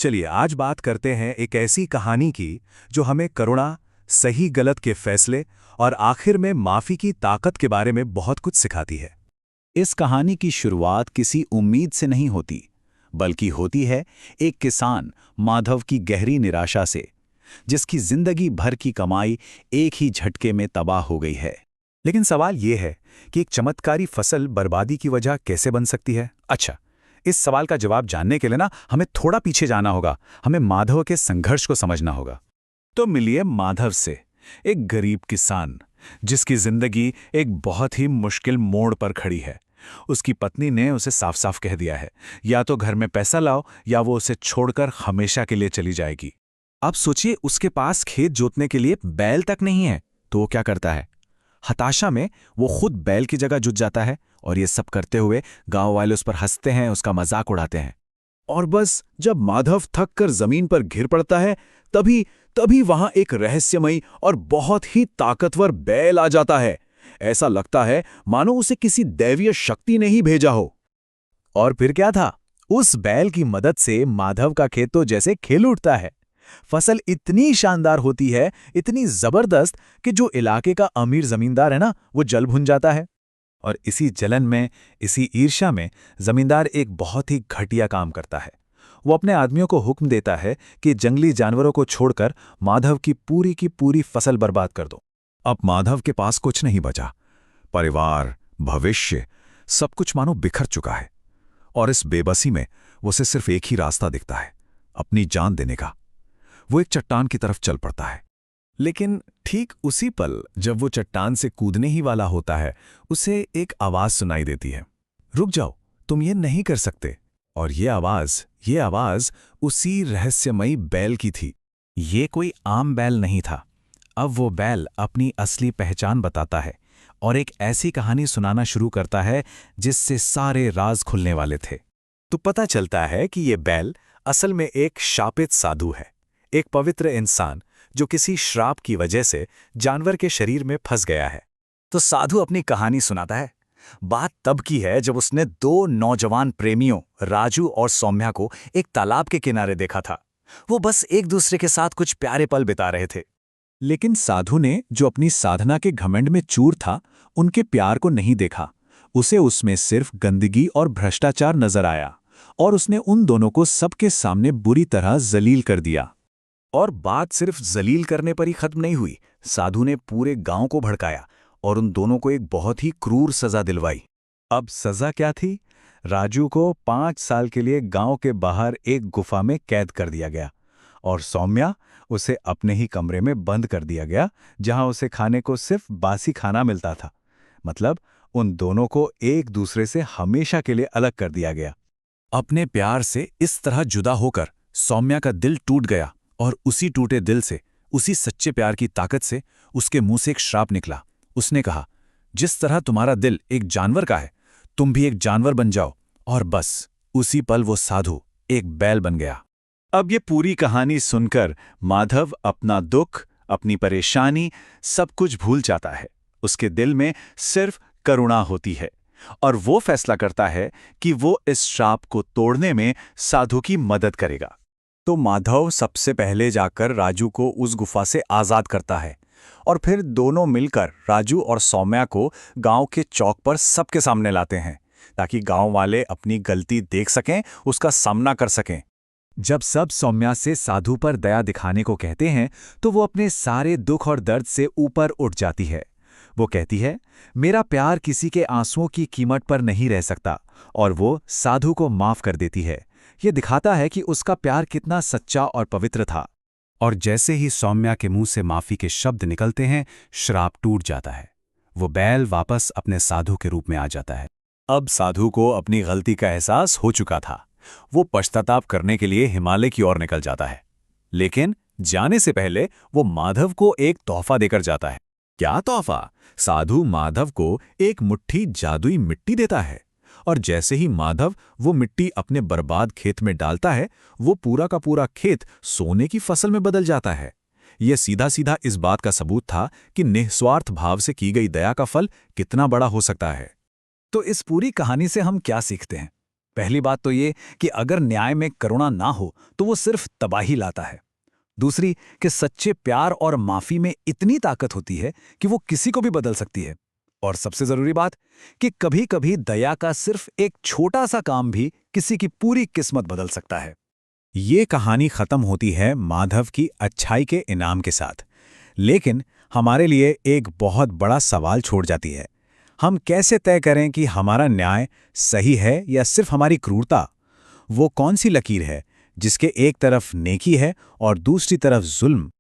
चलिए आज बात करते हैं एक ऐसी कहानी की जो हमें करुणा, सही गलत के फैसले और आखिर में माफी की ताकत के बारे में बहुत कुछ सिखाती है। इस कहानी की शुरुआत किसी उम्मीद से नहीं होती, बल्कि होती है एक किसान माधव की गहरी निराशा से, जिसकी जिंदगी भर की कमाई एक ही झटके में तबाह हो गई है। लेकिन सवाल यह है कि एक चमत्कारी फसल बर्बादी की वजह कैसे बन सकती है? अच्छा, इस सवाल का जवाब जानने के लिए हमें थोड़ा पीछे जाना होगा। हमें माधव के संघर्ष को समझना होगा। तो मिलिए माधव से, एक गरीब किसान जिसकी जिंदगी एक बहुत ही मुश्किल मोड़ पर खड़ी है। उसकी पत्नी ने उसे साफ साफ कह दिया है, या तो घर में पैसा लाओ या वो उसे छोड़कर हमेशा के लिए चली जाएगी। अब सोचिए, उसके पास खेत जोतने के लिए बैल तक नहीं है, तो वो क्या करता है? हताशा में वो खुद बैल की जगह जुट जाता है, और ये सब करते हुए गांव वाले उस पर हंसते हैं, उसका मजाक उड़ाते हैं। और बस जब माधव थक कर जमीन पर गिर पड़ता है, तभी तभी वहां एक रहस्यमयी और बहुत ही ताकतवर बैल आ जाता है। ऐसा लगता है मानो उसे किसी दैवीय शक्ति ने ही भेजा हो। और फिर क्या था? उस बैल की मदद से माधव का खेत तो जैसे खिल उठता है। फसल इतनी शानदार होती है, इतनी जबरदस्त कि जो इलाके का अमीर जमींदार है ना, वो जल भुन जाता है। और इसी जलन में, इसी ईर्ष्या में जमींदार एक बहुत ही घटिया काम करता है। वो अपने आदमियों को हुक्म देता है कि जंगली जानवरों को छोड़कर माधव की पूरी फसल बर्बाद कर दो। अब माधव के पास कुछ नहीं बचा। परिवार, भविष्य, सब कुछ मानो बिखर चुका है। और इस बेबसी में उसे सिर्फ एक ही रास्ता दिखता है, अपनी जान देने का। वो एक चट्टान की तरफ चल पड़ता है। लेकिन ठीक उसी पल जब वो चट्टान से कूदने ही वाला होता है, उसे एक आवाज सुनाई देती है, रुक जाओ, तुम ये नहीं कर सकते। और ये आवाज उसी रहस्यमयी बैल की थी। ये कोई आम बैल नहीं था। अब वो बैल अपनी असली पहचान बताता है और एक ऐसी कहानी सुनाना शुरू करता है जिससे सारे राज खुलने वाले थे। तो पता चलता है कि ये बैल असल में एक शापित साधु है, एक पवित्र इंसान जो किसी श्राप की वजह से जानवर के शरीर में फंस गया है। तो साधु अपनी कहानी सुनाता है। बात तब की है जब उसने दो नौजवान प्रेमियों राजू और सौम्या को एक तालाब के किनारे देखा था। वो बस एक दूसरे के साथ कुछ प्यारे पल बिता रहे थे। लेकिन साधु ने, जो अपनी साधना के घमंड में चूर था, उनके प्यार को नहीं देखा। उसे उसमें सिर्फ गंदगी और भ्रष्टाचार नजर आया, और उसने उन दोनों को सबके सामने बुरी तरह जलील कर दिया। और बात सिर्फ जलील करने पर ही खत्म नहीं हुई। साधु ने पूरे गांव को भड़काया और उन दोनों को एक बहुत ही क्रूर सजा दिलवाई। अब सजा क्या थी? राजू को 5 साल के लिए गांव के बाहर एक गुफा में कैद कर दिया गया, और सौम्या, उसे अपने ही कमरे में बंद कर दिया गया, जहां उसे खाने को सिर्फ बासी खाना मिलता था। मतलब उन दोनों को एक दूसरे से हमेशा के लिए अलग कर दिया गया। अपने प्यार से इस तरह जुदा होकर सौम्या का दिल टूट गया, और उसी टूटे दिल से, उसी सच्चे प्यार की ताकत से उसके मुंह से एक श्राप निकला। उसने कहा, जिस तरह तुम्हारा दिल एक जानवर का है, तुम भी एक जानवर बन जाओ। और बस उसी पल वो साधु एक बैल बन गया। अब ये पूरी कहानी सुनकर माधव अपना दुख, अपनी परेशानी, सब कुछ भूल जाता है। उसके दिल में सिर्फ करुणा होती है, और वो फैसला करता है कि वो इस श्राप को तोड़ने में साधु की मदद करेगा। तो माधव सबसे पहले जाकर राजू को उस गुफा से आजाद करता है, और फिर दोनों मिलकर राजू और सौम्या को गांव के चौक पर सबके सामने लाते हैं, ताकि गांव वाले अपनी गलती देख सकें, उसका सामना कर सकें। जब सब सौम्या से साधु पर दया दिखाने को कहते हैं, तो वो अपने सारे दुख और दर्द से ऊपर उठ जाती है। वो कहती है, मेरा प्यार किसी के आंसुओं की कीमत पर नहीं रह सकता, और वो साधु को माफ कर देती है। ये दिखाता है कि उसका प्यार कितना सच्चा और पवित्र था। और जैसे ही सौम्या के मुंह से माफी के शब्द निकलते हैं, श्राप टूट जाता है। वो बैल वापस अपने साधु के रूप में आ जाता है। अब साधु को अपनी गलती का एहसास हो चुका था। वो पश्चाताप करने के लिए हिमालय की ओर निकल जाता है। लेकिन जाने से पहले वो माधव को एक तोहफा देकर जाता है। क्या तोहफा? साधु माधव को एक मुट्ठी जादुई मिट्टी देता है, और जैसे ही माधव वो मिट्टी अपने बर्बाद खेत में डालता है, वो पूरा का पूरा खेत सोने की फसल में बदल जाता है। यह सीधा सीधा इस बात का सबूत था कि निस्वार्थ भाव से की गई दया का फल कितना बड़ा हो सकता है। तो इस पूरी कहानी से हम क्या सीखते हैं? पहली बात तो ये कि अगर न्याय में करुणा ना हो तो वो सिर्फ तबाही लाता है। दूसरी कि सच्चे प्यार और माफी में इतनी ताकत होती है कि वो किसी को भी बदल सकती है। और सबसे जरूरी बात कि कभी-कभी दया का सिर्फ एक छोटा सा काम भी किसी की पूरी किस्मत बदल सकता है। ये कहानी खत्म होती है माधव की अच्छाई के इनाम के साथ, लेकिन हमारे लिए एक बहुत बड़ा सवाल छोड़ जाती है। हम कैसे तय करें कि हमारा न्याय सही है या सिर्फ हमारी क्रूरता? वो कौन सी लकीर है जिसके एक तरफ नेकी है और दूसरी तरफ जुल्म,